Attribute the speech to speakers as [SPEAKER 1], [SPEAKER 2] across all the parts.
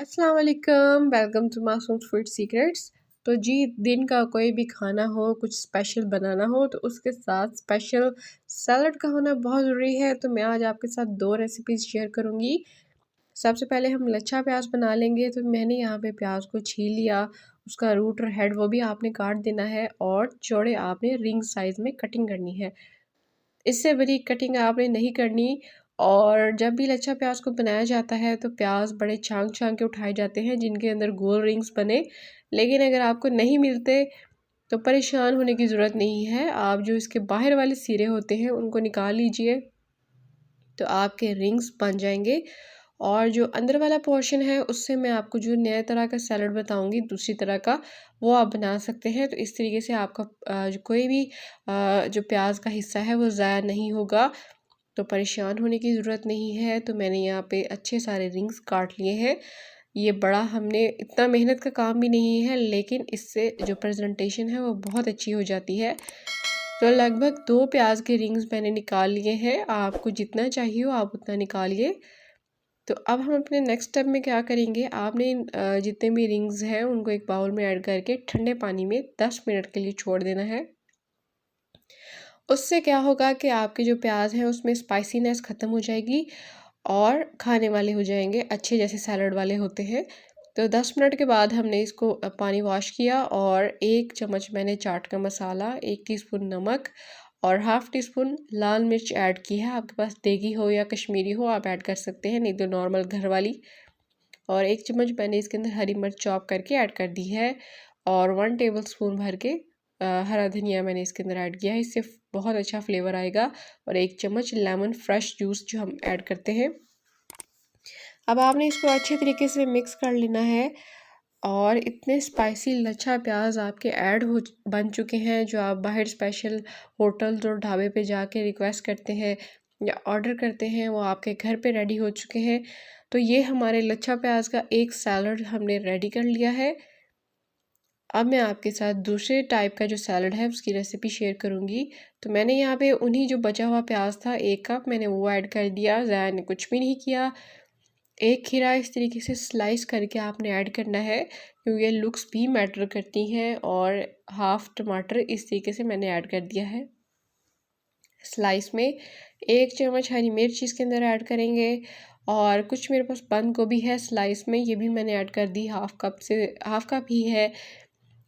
[SPEAKER 1] अस्सलाम वालेकुम, welcome to मासूम फूड सीक्रेट्स। तो जी, दिन का कोई भी खाना हो, कुछ स्पेशल बनाना हो तो उसके साथ स्पेशल सैलड का होना बहुत ज़रूरी है। तो मैं आज आपके साथ दो रेसिपीज़ शेयर करूँगी। सबसे पहले हम लच्छा प्याज बना लेंगे। तो मैंने यहाँ पे प्याज को छील लिया, उसका रूट और हेड वो भी आपने काट देना है और चौड़े आपने रिंग साइज़ में कटिंग करनी है। इससे बड़ी कटिंग आपने नहीं करनी। और जब भी लच्छा प्याज को बनाया जाता है तो प्याज बड़े छांग छांग के उठाए जाते हैं जिनके अंदर गोल रिंग्स बने। लेकिन अगर आपको नहीं मिलते तो परेशान होने की ज़रूरत नहीं है। आप जो इसके बाहर वाले सिरे होते हैं उनको निकाल लीजिए, तो आपके रिंग्स बन जाएंगे। और जो अंदर वाला पोर्शन है उससे मैं आपको जो नए तरह का सैलड बताऊंगी, दूसरी तरह का, वो आप बना सकते हैं। तो इस तरीके से आपका जो कोई भी जो प्याज का हिस्सा है वो ज़ाया नहीं होगा। तो परेशान होने की ज़रूरत नहीं है। तो मैंने यहाँ पे अच्छे सारे रिंग्स काट लिए हैं। ये बड़ा हमने इतना मेहनत का काम भी नहीं है, लेकिन इससे जो प्रेजेंटेशन है वो बहुत अच्छी हो जाती है। तो लगभग 2 प्याज के रिंग्स मैंने निकाल लिए हैं। आपको जितना चाहिए हो आप उतना निकालिए। तो अब हम अपने नेक्स्ट स्टेप में क्या करेंगे, आपने जितने भी रिंग्स हैं उनको एक बाउल में ऐड करके ठंडे पानी में 10 मिनट के लिए छोड़ देना है। उससे क्या होगा कि आपके जो प्याज हैं उसमें स्पाइसीनेस ख़त्म हो जाएगी और खाने वाले हो जाएंगे, अच्छे जैसे सैलड वाले होते हैं। तो 10 मिनट के बाद हमने इसको पानी वॉश किया और 1 चम्मच मैंने चाट का मसाला, 1 टीस्पून नमक और हाफ़ टी स्पून लाल मिर्च ऐड की है। आपके पास देगी हो या कश्मीरी हो आप ऐड कर सकते हैं, नहीं तो नॉर्मल घर वाली। और 1 चम्मच मैंने इसके अंदर हरी मिर्च चॉप करके ऐड कर दी है। और 1 टेबल स्पून भर के हरा धनिया मैंने इसके अंदर ऐड किया है, इससे बहुत अच्छा फ्लेवर आएगा। और 1 चम्मच लेमन फ्रेश जूस जो हम ऐड करते हैं। अब आपने इसको अच्छे तरीके से मिक्स कर लेना है। और इतने स्पाइसी लच्छा प्याज आपके ऐड हो बन चुके हैं, जो आप बाहर स्पेशल होटल्स और ढाबे पे जाके रिक्वेस्ट करते हैं या ऑर्डर करते हैं, वो आपके घर पे रेडी हो चुके हैं। तो ये हमारे लच्छा प्याज का एक सैलड हमने रेडी कर लिया है। अब मैं आपके साथ दूसरे टाइप का जो सैलड है उसकी रेसिपी शेयर करूंगी। तो मैंने यहाँ पे उन्हीं जो बचा हुआ प्याज था 1 कप, मैंने वो ऐड कर दिया, ज़ाया ने कुछ भी नहीं किया। 1 खीरा इस तरीके से स्लाइस करके आपने ऐड करना है, क्योंकि ये लुक्स भी मैटर करती हैं। और हाफ़ टमाटर इस तरीके से मैंने ऐड कर दिया है स्लाइस में। 1 चम्मच हरी मिर्च इसके अंदर ऐड करेंगे। और कुछ मेरे पास बंद गोभी है स्लाइस में, ये भी मैंने ऐड कर दी, हाफ़ कप ही है।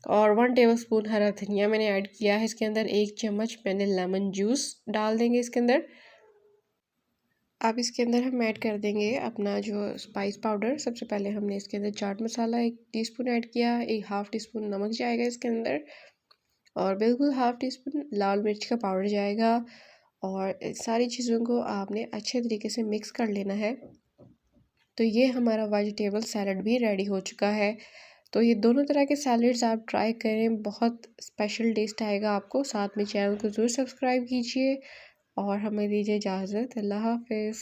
[SPEAKER 1] और 1 टेबल स्पून हरा धनिया मैंने ऐड किया है इसके अंदर। 1 चम्मच मैंने लेमन जूस डाल देंगे इसके अंदर। अब इसके अंदर हम ऐड कर देंगे अपना जो स्पाइस पाउडर। सबसे पहले हमने इसके अंदर चाट मसाला 1 टीस्पून ऐड किया, 1 हाफ़ टी स्पून नमक जाएगा इसके अंदर, और बिल्कुल हाफ़ टी स्पून लाल मिर्च का पाउडर जाएगा। और सारी चीज़ों को आपने अच्छे तरीके से मिक्स कर लेना है। तो ये हमारा वेजिटेबल सैलड भी रेडी हो चुका है। तो ये दोनों तरह के सैलड्स आप ट्राई करें, बहुत स्पेशल टेस्ट आएगा आपको। साथ में चैनल को ज़रूर सब्सक्राइब कीजिए और हमें दीजिए इजाज़त। अल्लाह हाफ़िज़।